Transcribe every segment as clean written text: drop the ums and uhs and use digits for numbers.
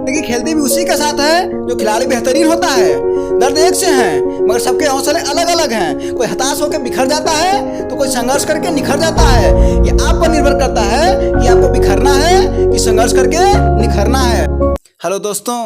जिंदगी खेलती भी उसी के साथ है जो खिलाड़ी बेहतरीन होता है। दर्द एक से हैं मगर सबके हौसले अलग अलग हैं। कोई हताश होकर बिखर जाता है तो कोई संघर्ष करके निखर जाता है। ये आप पर निर्भर करता है कि आपको बिखरना है कि संघर्ष करके निखरना है। हेलो दोस्तों,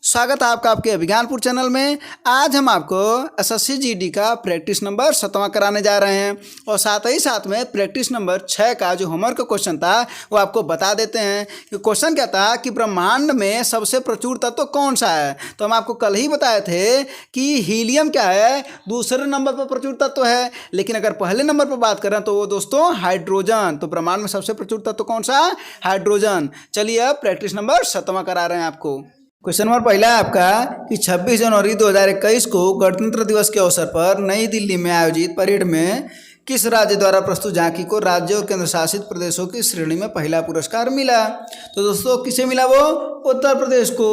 स्वागत है आपका आपके विज्ञानपुर चैनल में। आज हम आपको एसएससी जीडी का प्रैक्टिस नंबर 7वां कराने जा रहे हैं और साथ ही साथ में प्रैक्टिस नंबर 6 का जो होमवर्क क्वेश्चन था वो आपको बता देते हैं कि क्वेश्चन क्या था कि ब्रह्मांड में सबसे प्रचुर तत्व कौन सा है। तो हम आपको कल ही बताए थे कि हीलियम क्या है, दूसरे नंबर पर प्रचुर तत्व है। लेकिन अगर पहले नंबर पर बात करें तो वो दोस्तों हाइड्रोजन। तो ब्रह्मांड में सबसे प्रचुर तत्व कौन सा? हाइड्रोजन। चलिए अब प्रैक्टिस नंबर 7वां करा रहे हैं आपको। क्वेश्चन नंबर पहला है आपका कि 26 जनवरी 2021 को गणतंत्र दिवस के अवसर पर नई दिल्ली में आयोजित परेड में किस राज्य द्वारा प्रस्तुत झांकी को राज्य और केंद्र शासित प्रदेशों की श्रेणी में पहला पुरस्कार मिला? तो दोस्तों किसे मिला? वो उत्तर प्रदेश को।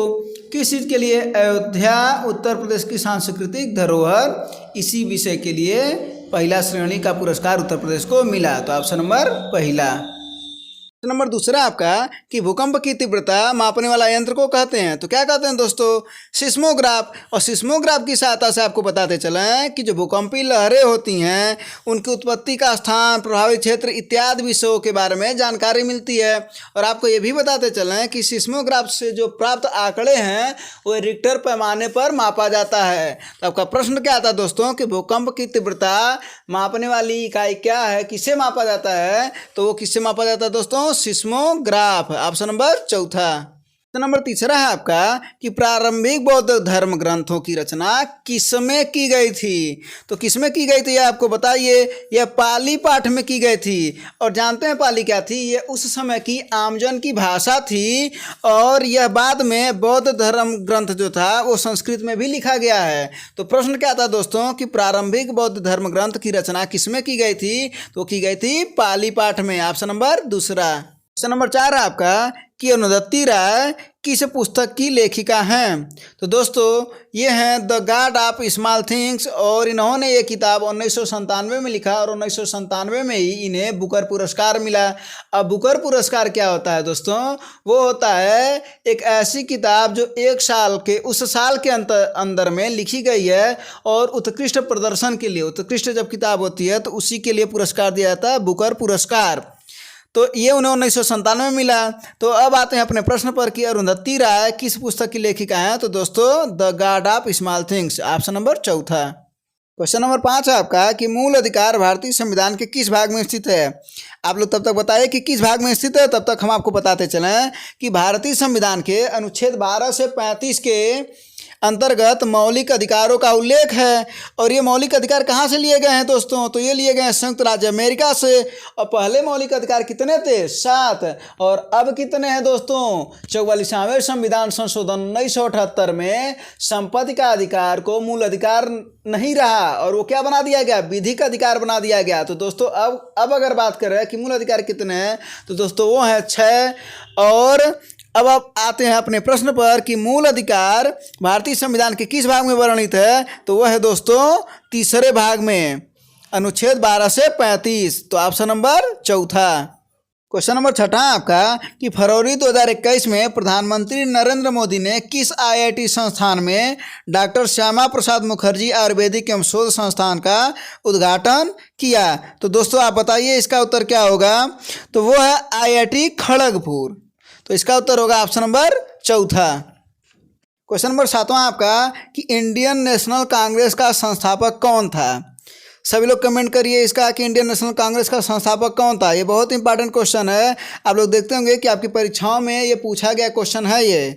किस चीज़ के लिए? अयोध्या उत्तर प्रदेश की सांस्कृतिक धरोहर, इसी विषय के लिए पहला श्रेणी का पुरस्कार उत्तर प्रदेश को मिला। तो ऑप्शन नंबर पहला। नंबर दूसरा आपका कि भूकंप की तीव्रता मापने वाला यंत्र को कहते हैं। तो क्या कहते हैं दोस्तों? सिस्मोग्राफ। और सिस्मोग्राफ की सहायता से आपको बताते चलें कि जो भूकंपी लहरें होती हैं उनकी उत्पत्ति का स्थान, प्रभावित क्षेत्र इत्यादि विषयों के बारे में जानकारी मिलती है। और आपको ये भी बताते चलें कि सिस्मोग्राफ से जो प्राप्त आंकड़े हैं वो रिक्टर पैमाने पर मापा जाता है। तो आपका प्रश्न क्या आता है दोस्तों कि भूकंप की तीव्रता मापने वाली इकाई क्या है, किसे मापा जाता है? तो वो किससे मापा जाता है दोस्तों? सिस्मोग्राफ। ऑप्शन नंबर चौथा। नंबर तीसरा है आपका कि प्रारंभिक बौद्ध धर्म ग्रंथों की रचना किसमें की गई थी? तो किसमें की गई थी आप बताइए। यह पाली पाठ में की गई थी। और जानते हैं पाली क्या थी? यह उस समय की आमजन की भाषा थी और यह बाद में बौद्ध धर्म ग्रंथ जो था वो संस्कृत में भी लिखा गया है। तो प्रश्न क्या था दोस्तों कि प्रारंभिक बौद्ध धर्म ग्रंथ की रचना किसमें की गई थी? तो की गई थी पाली पाठ में। ऑप्शन नंबर दूसरा। क्वेश्चन नंबर 4 है आपका कि अरुंधति राय किस पुस्तक की लेखिका हैं? तो दोस्तों ये हैं the God of small things और इन्होंने ये किताब 1997 में लिखा और 1997 में ही इन्हें बुकर पुरस्कार मिला। अब बुकर पुरस्कार क्या होता है दोस्तों? वो होता है एक ऐसी किताब जो एक साल के उस साल के अंदर में लिखी गई है और उत्कृष्ट प्रदर्शन के लिए, उत्कृष्ट जब किताब होती है तो उसी के लिए पुरस्कार दिया जाता है, बुकर पुरस्कार। तो ये उन्हें 1997 में मिला। तो अब आते हैं अपने प्रश्न पर कि अरुंधति राय किस पुस्तक की लेखिका हैं? तो दोस्तों the God of small things. Option number चौथा। क्वेश्चन नंबर 5 है आपका कि मूल अधिकार भारतीय संविधान के किस भाग में स्थित है? आप लोग तब तक बताइए कि किस भाग में स्थित है, तब तक हम आपको बताते चलें कि भारतीय संविधान के अनुच्छेद 12 से 35 के अंतर्गत मौलिक अधिकारों का उल्लेख है। और ये मौलिक अधिकार कहाँ से लिए गए हैं दोस्तों? तो ये लिए गए हैं संयुक्त राज्य अमेरिका से। और पहले मौलिक अधिकार कितने थे? 7। और अब कितने हैं दोस्तों? 44वां संविधान संशोधन 1978 में संपत्ति का अधिकार को मूल अधिकार नहीं रहा और वो क्या बना दिया गया? विधिक अधिकार बना दिया गया। तो दोस्तों अब अगर बात करें कि मूल अधिकार कितने हैं तो दोस्तों वो है 6। और अब आप आते हैं अपने प्रश्न पर कि मूल अधिकार भारतीय संविधान के किस भाग में वर्णित है? तो वह है दोस्तों तीसरे भाग में, अनुच्छेद 12 से 35। तो ऑप्शन नंबर चौथा। क्वेश्चन नंबर 6 आपका कि फरवरी 2021 में प्रधानमंत्री नरेंद्र मोदी ने किस आईआईटी संस्थान में डॉक्टर श्यामा प्रसाद मुखर्जी आयुर्वेदिक एवं शोध संस्थान का उद्घाटन किया? तो दोस्तों आप बताइए इसका उत्तर क्या होगा? तो वो है आईआईटी खड़गपुर। तो इसका उत्तर होगा ऑप्शन नंबर चौथा। क्वेश्चन नंबर 7वां आपका कि इंडियन नेशनल कांग्रेस का संस्थापक कौन था? सभी लोग कमेंट करिए इसका कि इंडियन नेशनल कांग्रेस का संस्थापक कौन था। ये बहुत इंपॉर्टेंट क्वेश्चन है। आप लोग देखते होंगे कि आपकी परीक्षाओं में ये पूछा गया क्वेश्चन है ये।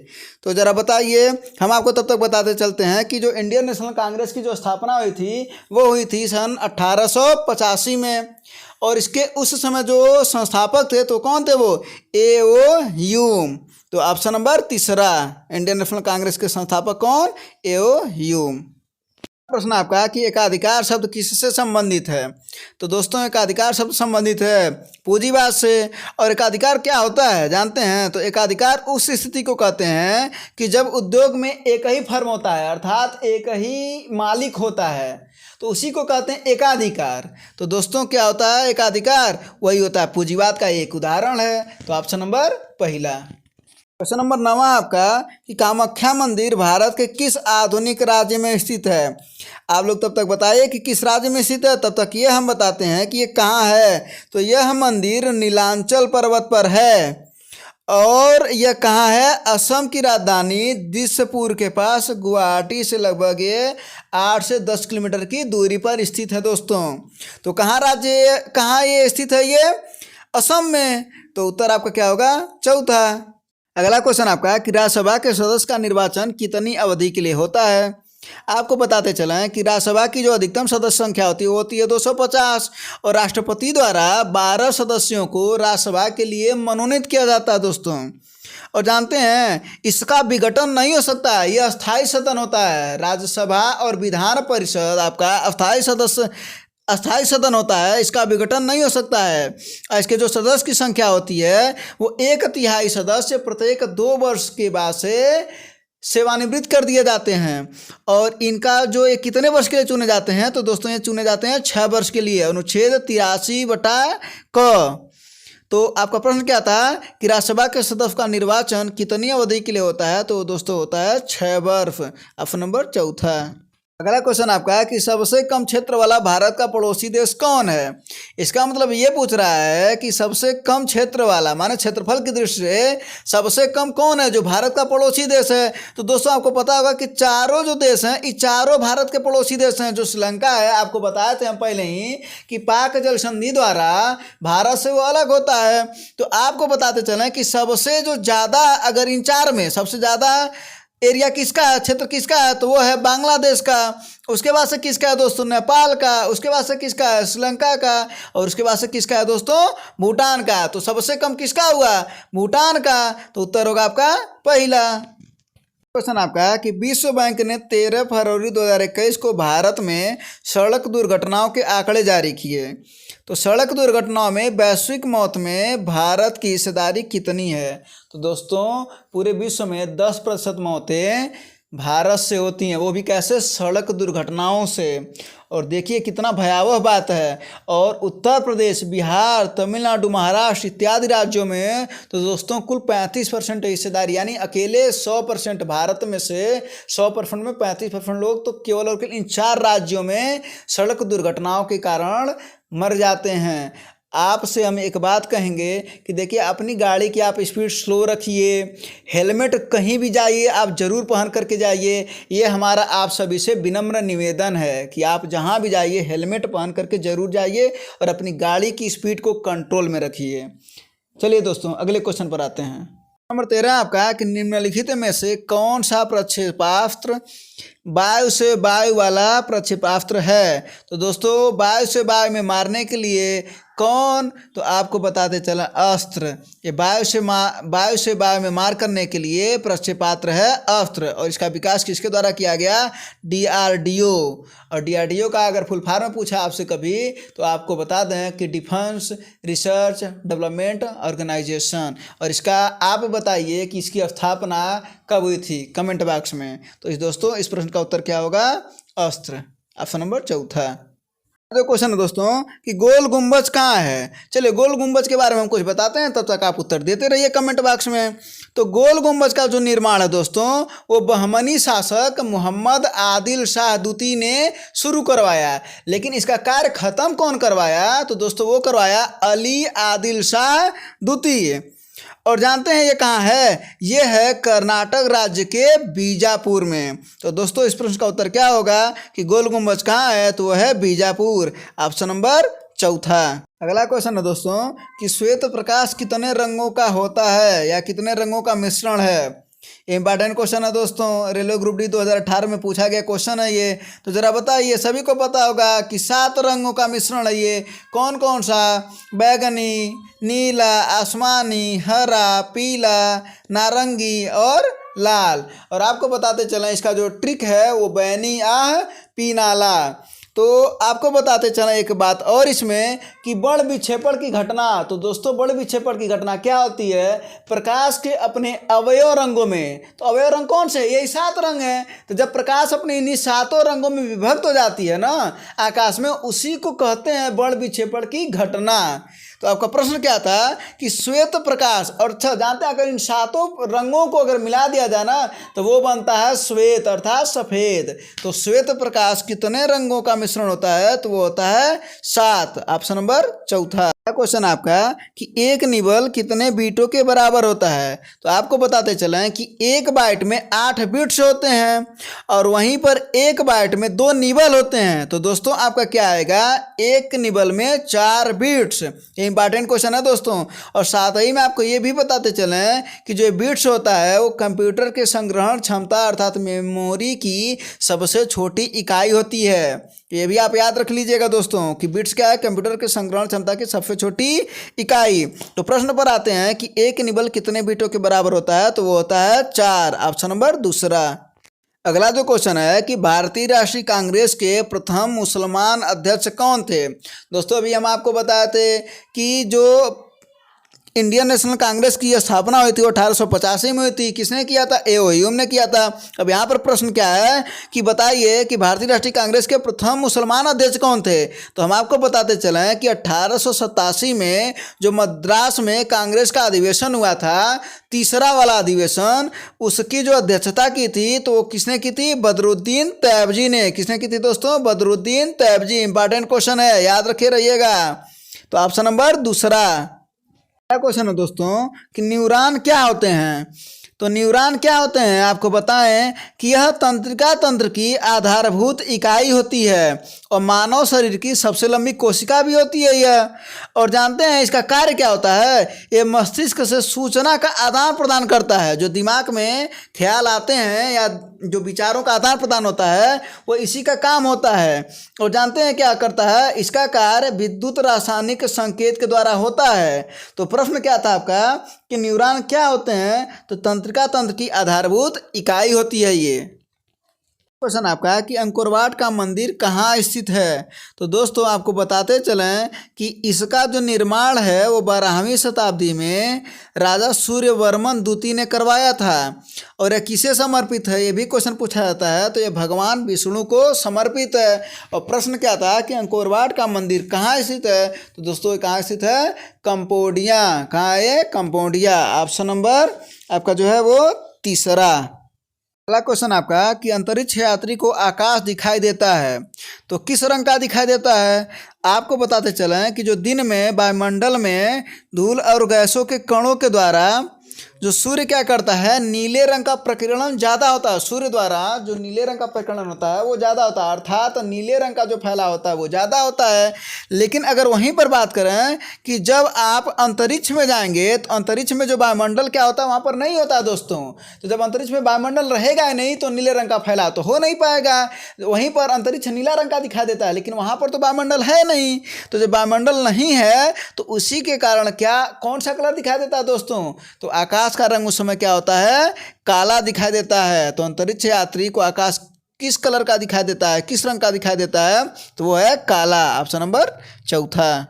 तो ज़रा बताइए, हम आपको तब तक बताते चलते हैं कि जो इंडियन नेशनल कांग्रेस की जो स्थापना हुई थी वो हुई थी सन 1885 में। और इसके उस समय जो संस्थापक थे तो कौन थे? वो ए.ओ. ह्यूम। तो ऑप्शन नंबर तीसरा, इंडियन नेशनल कांग्रेस के संस्थापक कौन? ए.ओ. ह्यूम। प्रश्न आपका कि एकाधिकार शब्द किससे संबंधित है? तो दोस्तों एकाधिकार शब्द संबंधित है पूंजीवाद से। और एकाधिकार क्या होता है जानते हैं? तो एकाधिकार उस स्थिति को कहते हैं कि जब उद्योग में एक ही फर्म होता है, अर्थात एक ही मालिक होता है, तो उसी को कहते हैं एकाधिकार। तो दोस्तों क्या होता है एकाधिकार? वही होता है पूंजीवाद का एक उदाहरण है। तो ऑप्शन नंबर पहला। क्वेश्चन नंबर 9 आपका कि कामाख्या मंदिर भारत के किस आधुनिक राज्य में स्थित है। आप लोग तब तक बताइए कि किस राज्य में स्थित है, तब तक ये हम बताते हैं कि ये कहाँ है। तो यह मंदिर नीलांचल पर्वत पर है और यह कहाँ है, असम की राजधानी दिसपुर के पास गुवाहाटी से लगभग ये 8 से 10 किलोमीटर की दूरी पर स्थित है दोस्तों। तो कहाँ ये स्थित है, ये असम में। तो उत्तर आपका क्या होगा, चौथा। अगला क्वेश्चन आपका कि राज्यसभा के सदस्य का निर्वाचन कितनी अवधि के लिए होता है। आपको बताते चलें कि राज्यसभा की जो अधिकतम सदस्य संख्या होती है वो होती है 250 और राष्ट्रपति द्वारा 12 सदस्यों को राज्यसभा के लिए मनोनीत किया जाता है दोस्तों। और जानते हैं इसका विघटन नहीं हो सकता, यह अस्थायी सदन होता है। राज्यसभा और विधान परिषद आपका अस्थायी सदन होता है, इसका विघटन नहीं हो सकता है। और इसके जो सदस्य की संख्या होती है वो 1/3 सदस्य प्रत्येक 2 वर्ष के बाद से सेवानिवृत्त कर दिए जाते हैं। और इनका जो ये कितने वर्ष के लिए चुने जाते हैं, तो दोस्तों ये चुने जाते हैं 6 वर्ष के लिए। अनुच्छेद 83/क। तो आपका प्रश्न क्या था कि राज्यसभा के सदस्य का निर्वाचन कितनी अवधि के लिए होता है, तो दोस्तों होता है 6 वर्ष। ऑप्शन नंबर चौथा। अगला क्वेश्चन आपका है कि सबसे कम क्षेत्र वाला भारत का पड़ोसी देश कौन है। इसका मतलब ये पूछ रहा है कि सबसे कम क्षेत्र वाला माने क्षेत्रफल की दृष्टि से सबसे कम कौन है जो भारत का पड़ोसी देश है। तो दोस्तों आपको पता होगा कि चारों जो देश हैं ये चारों भारत के पड़ोसी देश हैं। जो श्रीलंका है, आपको बताए थे हम पहले ही कि पाक जल संधि द्वारा भारत से वो अलग होता है। तो आपको बताते चलें कि सबसे जो ज़्यादा, अगर इन 4 में सबसे ज़्यादा एरिया किसका है, क्षेत्र किसका है, तो वो है बांग्लादेश का। उसके बाद से किसका है दोस्तों, नेपाल का। उसके बाद से किसका है, श्रीलंका का। और उसके बाद से किसका है दोस्तों, भूटान का। तो सबसे कम किसका हुआ, भूटान का। तो उत्तर होगा आपका पहला। क्वेश्चन आपका कि विश्व बैंक ने 13 फरवरी 2021 को भारत में सड़क दुर्घटनाओं के आंकड़े जारी किए। तो सड़क दुर्घटनाओं में वैश्विक मौत में भारत की हिस्सेदारी कितनी है। तो दोस्तों पूरे विश्व में 10% मौतें भारत से होती हैं, वो भी कैसे, सड़क दुर्घटनाओं से। और देखिए कितना भयावह बात है। और उत्तर प्रदेश, बिहार, तमिलनाडु, महाराष्ट्र इत्यादि राज्यों में तो दोस्तों कुल 35% हिस्सेदारी, यानी अकेले 100% भारत में से 100% में 35% लोग तो केवल और केवल इन 4 राज्यों में सड़क दुर्घटनाओं के कारण मर जाते हैं। आपसे हम एक बात कहेंगे कि देखिए अपनी गाड़ी की आप स्पीड स्लो रखिए, हेलमेट कहीं भी जाइए आप ज़रूर पहन करके जाइए। ये हमारा आप सभी से विनम्र निवेदन है कि आप जहाँ भी जाइए हेलमेट पहन करके ज़रूर जाइए और अपनी गाड़ी की स्पीड को कंट्रोल में रखिए। चलिए दोस्तों अगले क्वेश्चन पर आते हैं। नंबर 13 आपका कि निम्नलिखित में से कौन सा प्रक्षेपास्त्र वायु से वायु वाला प्रक्षेपास्त्र है। तो दोस्तों वायु से वायु में मारने के लिए कौन, तो आपको बताते चला अस्त्र। ये वायु से वायु में मार करने के लिए प्रक्षेपास्त्र है अस्त्र। और इसका विकास किसके द्वारा किया गया, DRDO। और DRDO का अगर फुल फॉर्म पूछा आपसे कभी तो आपको बता दें कि डिफेंस रिसर्च डेवलपमेंट ऑर्गेनाइजेशन। और इसका आप बताइए कि इसकी स्थापना कब हुई थी, कमेंट बॉक्स में। तो इस दोस्तों इस प्रश्न का उत्तर क्या होगा, अस्त्र। ऑप्शन नंबर चौथा। जो क्वेश्चन है दोस्तों कि गोल गुंबज कहाँ है। चलिए गोल गुंबज के बारे में हम कुछ बताते हैं, तब तक आप उत्तर देते रहिए कमेंट बॉक्स में। तो गोल गुंबज का जो निर्माण है दोस्तों वो बहमनी शासक मोहम्मद आदिल शाह द्वितीय ने शुरू करवाया। लेकिन इसका कार्य खत्म कौन करवाया, तो दोस्तों वो करवाया अली आदिल शाह द्वितीय। और जानते हैं ये कहाँ है, ये है कर्नाटक राज्य के बीजापुर में। तो दोस्तों इस प्रश्न का उत्तर क्या होगा कि गोल गुंबज कहाँ है, तो वो है बीजापुर। ऑप्शन नंबर चौथा। अगला क्वेश्चन है दोस्तों कि श्वेत प्रकाश कितने रंगों का होता है या कितने रंगों का मिश्रण है। इंपॉर्टेंट क्वेश्चन है दोस्तों, रेलवे ग्रुप डी 2018 में पूछा गया क्वेश्चन है ये। तो जरा बताइए, सभी को पता होगा कि 7 रंगों का मिश्रण है ये। कौन कौन सा, बैगनी, नीला, आसमानी, हरा, पीला, नारंगी और लाल। और आपको बताते चलें इसका जो ट्रिक है वो बैनी आह पीनाला। तो आपको बताते चलें एक बात और इसमें कि बड़ विक्षेपण की घटना। तो दोस्तों बड़ विक्षेपण की घटना क्या होती है, प्रकाश के अपने अवयव रंगों में। तो अवयव रंग कौन से, यही 7 रंग हैं। तो जब प्रकाश अपने इन्हीं 7 रंगों में विभक्त हो जाती है ना आकाश में, उसी को कहते हैं बड़ विक्षेपण की घटना। तो आपका प्रश्न क्या था कि श्वेत प्रकाश, और अच्छा जानते हैं अगर इन सातों रंगों को अगर मिला दिया जाए ना तो वो बनता है श्वेत अर्थात सफेद। तो श्वेत प्रकाश कितने रंगों का मिश्रण होता है? तो वो होता है 7। ऑप्शन नंबर चौथा। क्वेश्चन आपका कि एक निबल कितने बीटों के बराबर होता है? तो आपको बताते चलें कि एक बाइट में 8 बीट्स होते हैं और वहीं पर एक बाइट में 2 निबल होते हैं। तो दोस्तों आपका क्या आएगा? एक निबल में 4 बीट्स। ये इंपॉर्टेंट क्वेश्चन है दोस्तों। और साथ ही में आपको ये भी बताते चलें कि जो बीट्स होता है वो कंप्यूटर के संग्रहण क्षमता अर्थात मेमोरी की सबसे छोटी इकाई होती है। ये भी आप याद रख लीजिएगा दोस्तों कि बिट्स क्या है? कंप्यूटर के संग्रहण क्षमता की सबसे छोटी इकाई। तो प्रश्न पर आते हैं कि एक निबल कितने बीटों के बराबर होता है? तो वो होता है 4। ऑप्शन नंबर दूसरा। अगला जो क्वेश्चन है कि भारतीय राष्ट्रीय कांग्रेस के प्रथम मुसलमान अध्यक्ष कौन थे? दोस्तों अभी हम आपको बताए थे कि जो इंडियन नेशनल कांग्रेस की स्थापना हुई थी वो 1885 में हुई थी। किसने किया था? ए.ओ. ह्यूम ने किया था। अब यहाँ पर प्रश्न क्या है कि बताइए कि भारतीय राष्ट्रीय कांग्रेस के प्रथम मुसलमान अध्यक्ष कौन थे? तो हम आपको बताते चलें कि 1887 में जो मद्रास में कांग्रेस का अधिवेशन हुआ था, तीसरा वाला अधिवेशन, उसकी जो अध्यक्षता की थी तो वो किसने की थी? बदरुद्दीन तैयबजी ने। किसने की थी दोस्तों? बदरुद्दीन तैयबजी। इंपॉर्टेंट क्वेश्चन है, याद रखे रहिएगा। तो ऑप्शन नंबर दूसरा। क्या क्वेश्चन है दोस्तों कि न्यूरॉन क्या होते हैं? तो न्यूरॉन क्या होते हैं आपको बताएं कि यह तंत्रिका तंत्र की आधारभूत इकाई होती है और मानव शरीर की सबसे लंबी कोशिका भी होती है यह। और जानते हैं इसका कार्य क्या होता है? ये मस्तिष्क से सूचना का आदान प्रदान करता है। जो दिमाग में ख्याल आते हैं या जो विचारों का आदान प्रदान होता है वो इसी का काम होता है। और जानते हैं क्या करता है? इसका कार्य विद्युत रासायनिक संकेत के द्वारा होता है। तो प्रश्न क्या था आपका कि न्यूरॉन क्या होते हैं? तो तंत्रिका तंत्र की आधारभूत इकाई होती है ये। क्वेश्चन आपका कि अंकोरवाट का मंदिर कहाँ स्थित है? तो दोस्तों आपको बताते चलें कि इसका जो निर्माण है वो 12वीं शताब्दी में राजा सूर्यवर्मन द्वितीय ने करवाया था। और यह किसे समर्पित है? ये भी क्वेश्चन पूछा जाता है। तो ये भगवान विष्णु को समर्पित है। और प्रश्न क्या था कि अंकोरवाट का मंदिर कहाँ स्थित है? तो दोस्तों ये कहाँ स्थित है? कंबोडिया। कहाँ है? कंबोडिया। ऑप्शन नंबर आपका जो है वो तीसरा। अगला क्वेश्चन आपका कि अंतरिक्ष यात्री को आकाश दिखाई देता है तो किस रंग का दिखाई देता है? आपको बताते चलें कि जो दिन में वायुमंडल में धूल और गैसों के कणों के द्वारा जो सूर्य क्या करता है? नीले रंग का प्रकीर्णन ज़्यादा होता है। सूर्य द्वारा जो नीले रंग का प्रकीर्णन होता है वो ज़्यादा होता है, अर्थात नीले रंग का जो फैलाव होता है वो ज़्यादा होता है। लेकिन अगर वहीं पर बात करें कि जब आप अंतरिक्ष में जाएंगे तो अंतरिक्ष में जो वायुमंडल क्या होता है वहाँ पर नहीं होता है दोस्तों। तो जब अंतरिक्ष में वायुमंडल रहेगा ही नहीं तो नीले रंग का फैलाव तो हो नहीं पाएगा। वहीं पर अंतरिक्ष नीला रंग का दिखाई देता है लेकिन वहाँ पर तो वायुमंडल है नहीं। तो जब वायुमंडल नहीं है तो उसी के कारण क्या कौन सा कलर दिखाई देता है दोस्तों? तो आकाश का रंग उस समय क्या होता है? काला दिखाई देता है। तो अंतरिक्ष यात्री को आकाश किस कलर का दिखाई देता है? किस रंग का दिखाई देता है? तो वो है काला। ऑप्शन नंबर चौथा।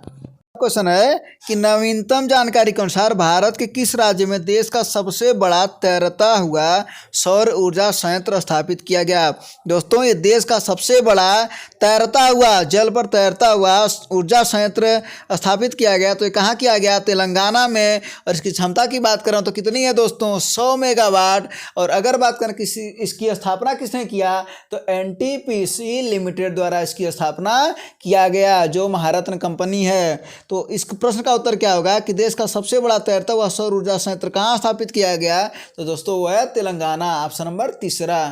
क्वेश्चन है कि नवीनतम जानकारी के अनुसार भारत के किस राज्य में देश का सबसे बड़ा तैरता हुआ सौर ऊर्जा संयंत्र स्थापित किया गया? दोस्तों ये देश का सबसे बड़ा तैरता हुआ, जल पर तैरता हुआ ऊर्जा संयंत्र स्थापित किया गया। तो ये कहाँ किया गया? तेलंगाना में। और इसकी क्षमता की बात करें तो कितनी है दोस्तों? 100 मेगावाट। और अगर बात करें इसकी स्थापना किसने किया तो NTPC लिमिटेड द्वारा इसकी स्थापना किया गया, जो महारत्न कंपनी है। तो इस प्रश्न का उत्तर क्या होगा कि देश का सबसे बड़ा तैरता हुआ सौर ऊर्जा संयंत्र कहाँ स्थापित किया गया? तो दोस्तों वो है तेलंगाना। ऑप्शन नंबर तीसरा।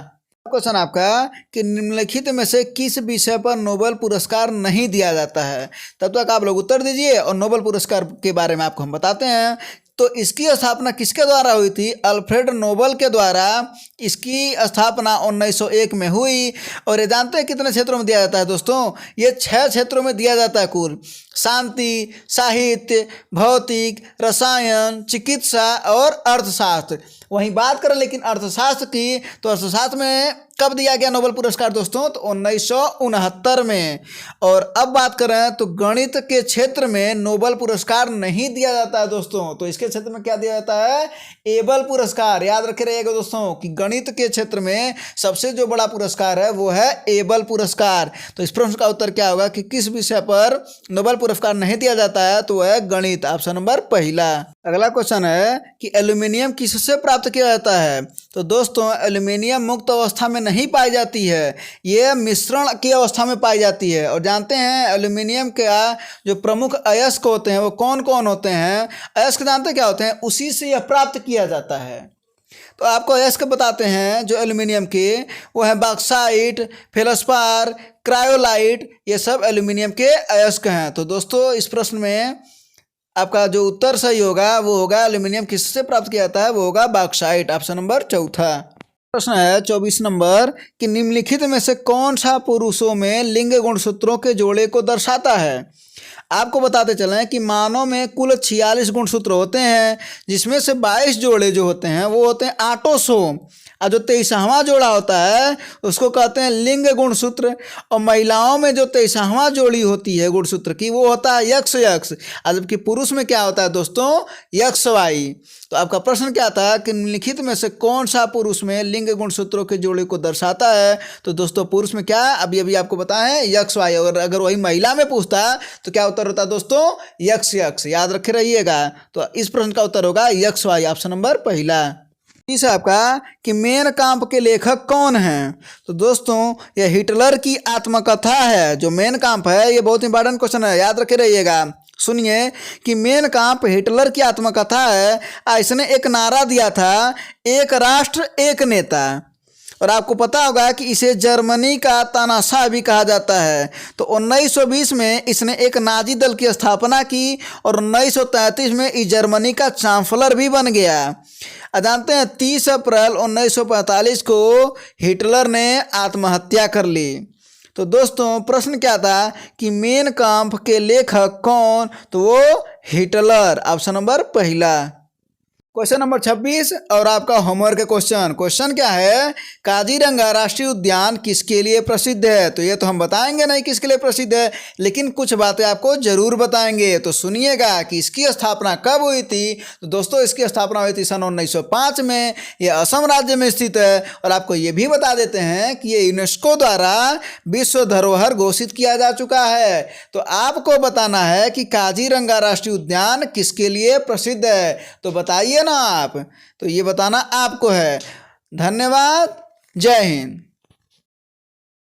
क्वेश्चन आपका कि निम्नलिखित में से किस विषय पर नोबेल पुरस्कार नहीं दिया जाता है? तब तक आप लोग उत्तर दीजिए और नोबेल पुरस्कार के बारे में आपको हम बताते हैं। तो इसकी स्थापना किसके द्वारा हुई थी? अल्फ्रेड नोबेल के द्वारा इसकी स्थापना 1901 में हुई। और ये जानते हैं कितने क्षेत्रों में दिया जाता है दोस्तों? ये 6 क्षेत्रों में दिया जाता है कुल। शांति, साहित्य, भौतिक, रसायन, चिकित्सा और अर्थशास्त्र। वहीं बात करें लेकिन अर्थशास्त्र की तो अर्थशास्त्र में कब दिया गया नोबेल पुरस्कार दोस्तों? तो 1969 में। और अब बात करें तो गणित के क्षेत्र में नोबेल पुरस्कार नहीं दिया जाता है दोस्तों, तो इसके क्षेत्र में क्या दिया जाता है? एबल पुरस्कार। याद रखे रहिएगा दोस्तों कि गणित के क्षेत्र में सबसे जो बड़ा पुरस्कार है वो है एबल पुरस्कार। तो इस प्रश्न का उत्तर क्या होगा कि किस विषय पर नोबेल पुरस्कार नहीं दिया जाता है? तो वह है गणित, ऑप्शन नंबर पहला। अगला क्वेश्चन है कि एल्यूमिनियम किससे प्राप्त किया जाता है? तो दोस्तों एल्यूमिनियम मुक्त अवस्था में नहीं पाई जाती है, ये मिश्रण की अवस्था में पाई जाती है। और जानते हैं एल्यूमिनियम का जो प्रमुख अयस्क होते हैं वो कौन कौन होते हैं? अयस्क जानते क्या होते हैं? उसी से यह प्राप्त किया जाता है। तो आपको अयस्क बताते हैं जो एल्यूमिनियम के, वो है बॉक्साइट, फेल्सपार, क्रायोलाइट, ये सब एल्यूमिनियम के अयस्क हैं। तो दोस्तों इस प्रश्न में आपका जो उत्तर सही होगा वो होगा एल्यूमिनियम किससे प्राप्त किया जाता है? वो होगा बॉक्साइट, ऑप्शन नंबर चौथा। प्रश्न है 24 नंबर कि निम्नलिखित में से कौन सा पुरुषों में लिंग गुणसूत्रों के जोड़े को दर्शाता है? आपको बताते चलें कि मानव में कुल 46 गुणसूत्र होते हैं, जिसमें से 22 जोड़े जो होते हैं वो होते हैं आटोसोम, और जो 23वां जोड़ा होता है उसको कहते हैं लिंग गुणसूत्र। और महिलाओं में जो 23वां जोड़ी होती है गुणसूत्र की वो होता है यक्ष यक्ष, और जबकि पुरुष में क्या होता है दोस्तों? यक्ष वाई। तो आपका प्रश्न क्या था कि निम्नलिखित में से कौन सा पुरुष में लिंग गुणसूत्रों के जोड़े को दर्शाता है? तो दोस्तों पुरुष में क्या अभी अभी आपको बताएं यक्ष वाई, और अगर वही महिला में पूछता तो क्या उत्तर होता दोस्तों? यक्ष यक्ष। याद रखे रहिएगा। तो इस प्रश्न का उत्तर होगा यक्ष वाई, ऑप्शन नंबर पहला। इस आपका कि मेन काम्प के लेखक कौन हैं? तो दोस्तों यह हिटलर की आत्मकथा है। जो मेन काम्प है ये बहुत इंपॉर्टेंट क्वेश्चन है, याद रखे रहिएगा। सुनिए कि मेन काम्प हिटलर की आत्मकथा है। इसने एक नारा दिया था, एक राष्ट्र एक नेता। और आपको पता होगा कि इसे जर्मनी का तानाशाह भी कहा जाता है। तो 1920 में इसने एक नाजी दल की स्थापना की और 1933 में इस जर्मनी का चांसलर भी बन गया। जानते हैं 30 अप्रैल 1945 को हिटलर ने आत्महत्या कर ली। तो दोस्तों प्रश्न क्या था कि मेन काम्प के लेखक कौन? तो वो हिटलर, ऑप्शन नंबर पहला। क्वेश्चन नंबर 26 और आपका होमवर्क क्वेश्चन क्या है? काजीरंगा राष्ट्रीय उद्यान किसके लिए प्रसिद्ध है? तो ये तो हम बताएंगे नहीं किसके लिए प्रसिद्ध है, लेकिन कुछ बातें आपको जरूर बताएंगे। तो सुनिएगा कि इसकी स्थापना कब हुई थी? तो दोस्तों इसकी स्थापना हुई थी सन 1905 में। ये असम राज्य में स्थित है। और आपको ये भी बता देते हैं कि ये यूनेस्को द्वारा विश्व धरोहर घोषित किया जा चुका है। तो आपको बताना है कि काजीरंगा राष्ट्रीय उद्यान किसके लिए प्रसिद्ध है। तो बताइए ना आप, तो ये बताना आपको है। धन्यवाद, जय हिंद।